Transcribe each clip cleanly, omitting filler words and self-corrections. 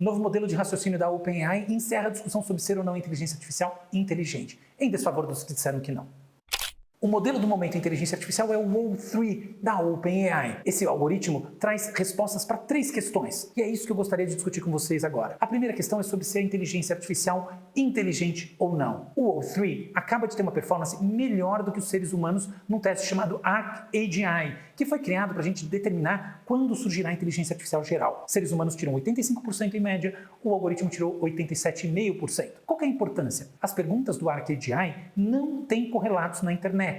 Novo modelo de raciocínio da OpenAI encerra a discussão sobre ser ou não inteligência artificial inteligente, em desfavor dos que disseram que não. O modelo do momento de inteligência artificial é o O3 da OpenAI. Esse algoritmo traz respostas para 3 questões, e é isso que eu gostaria de discutir com vocês agora. A primeira questão é sobre se a inteligência artificial inteligente ou não. O O3 acaba de ter uma performance melhor do que os seres humanos num teste chamado ArcAGI, que foi criado para a gente determinar quando surgirá a inteligência artificial geral. Seres humanos tiram 85% em média, o algoritmo tirou 87,5%. Qual que é a importância? As perguntas do ArcAGI não têm correlatos na internet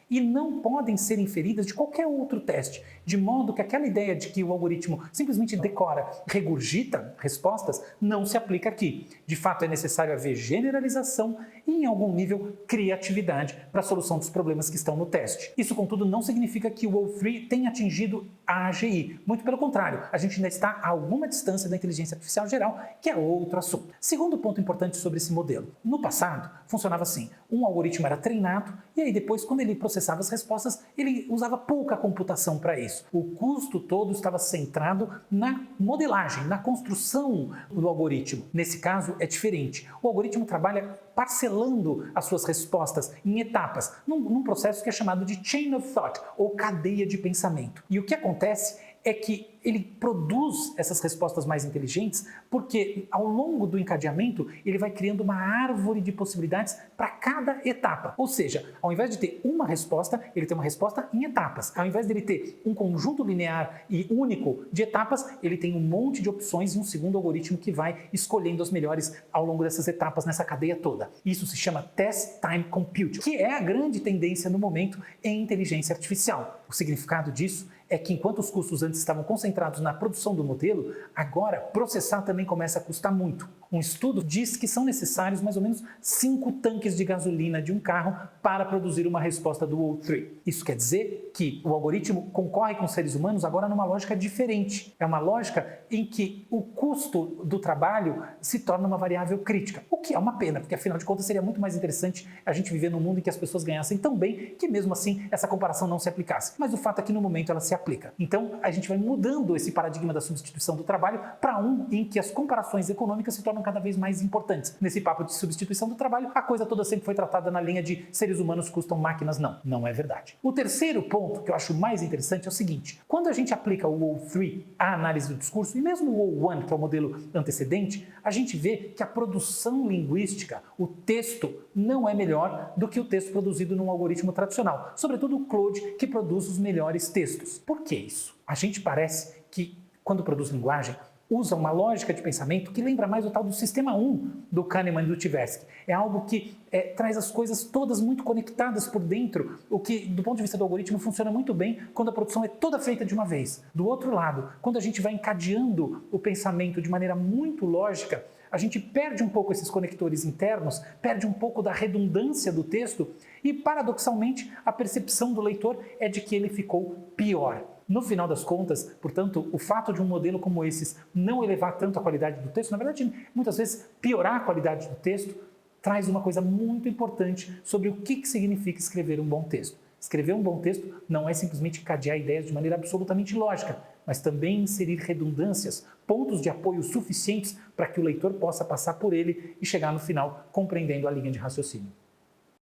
e não podem ser inferidas de qualquer outro teste, de modo que aquela ideia de que o algoritmo simplesmente decora, regurgita respostas, não se aplica aqui. De fato, é necessário haver generalização e, em algum nível, criatividade para a solução dos problemas que estão no teste. Isso, contudo, não significa que o O3 tenha atingido a AGI. Muito pelo contrário, a gente ainda está a alguma distância da inteligência artificial geral, que é outro assunto. Segundo ponto importante sobre esse modelo. No passado, funcionava assim. Um algoritmo era treinado e aí depois, quando ele processava as respostas, ele usava pouca computação para isso. O custo todo estava centrado na modelagem, na construção do algoritmo. Nesse caso, é diferente. O algoritmo trabalha parcelando as suas respostas em etapas, num processo que é chamado de chain of thought, ou cadeia de pensamento. E o que acontece é que ele produz essas respostas mais inteligentes porque, ao longo do encadeamento, ele vai criando uma árvore de possibilidades para cada etapa. Ou seja, ao invés de ter uma resposta, ele tem uma resposta em etapas. Ao invés de ele ter um conjunto linear e único de etapas, ele tem um monte de opções e um segundo algoritmo que vai escolhendo as melhores ao longo dessas etapas nessa cadeia toda. Isso se chama Test Time Compute, que é a grande tendência no momento em inteligência artificial. O significado disso é que, enquanto os custos antes estavam concentrados na produção do modelo, agora processar também começa a custar muito. Um estudo diz que são necessários mais ou menos 5 tanques de gasolina de um carro para produzir uma resposta do O3. Isso quer dizer que o algoritmo concorre com os seres humanos agora numa lógica diferente. É uma lógica em que o custo do trabalho se torna uma variável crítica, o que é uma pena, porque afinal de contas seria muito mais interessante a gente viver num mundo em que as pessoas ganhassem tão bem que mesmo assim essa comparação não se aplicasse. Mas o fato é que no momento ela se aplica. Então a gente vai mudando esse paradigma da substituição do trabalho para um em que as comparações econômicas se tornam cada vez mais importantes. Nesse papo de substituição do trabalho, a coisa toda sempre foi tratada na linha de seres humanos custam máquinas. Não é verdade. O terceiro ponto que eu acho mais interessante é o seguinte: quando a gente aplica o O3 à análise do discurso, e mesmo o O1, que é o modelo antecedente, a gente vê que a produção linguística, o texto, não é melhor do que o texto produzido num algoritmo tradicional, sobretudo o Claude, que produz os melhores textos. Por que isso? A gente parece que, quando produz linguagem, usa uma lógica de pensamento que lembra mais o tal do sistema 1 do Kahneman e do Tversky. É algo que traz as coisas todas muito conectadas por dentro, o que, do ponto de vista do algoritmo, funciona muito bem quando a produção é toda feita de uma vez. Do outro lado, quando a gente vai encadeando o pensamento de maneira muito lógica, a gente perde um pouco esses conectores internos, perde um pouco da redundância do texto e, paradoxalmente, a percepção do leitor é de que ele ficou pior. No final das contas, portanto, o fato de um modelo como esses não elevar tanto a qualidade do texto, na verdade, muitas vezes piorar a qualidade do texto, traz uma coisa muito importante sobre o que significa escrever um bom texto. Escrever um bom texto não é simplesmente encadear ideias de maneira absolutamente lógica, mas também inserir redundâncias, pontos de apoio suficientes para que o leitor possa passar por ele e chegar no final compreendendo a linha de raciocínio.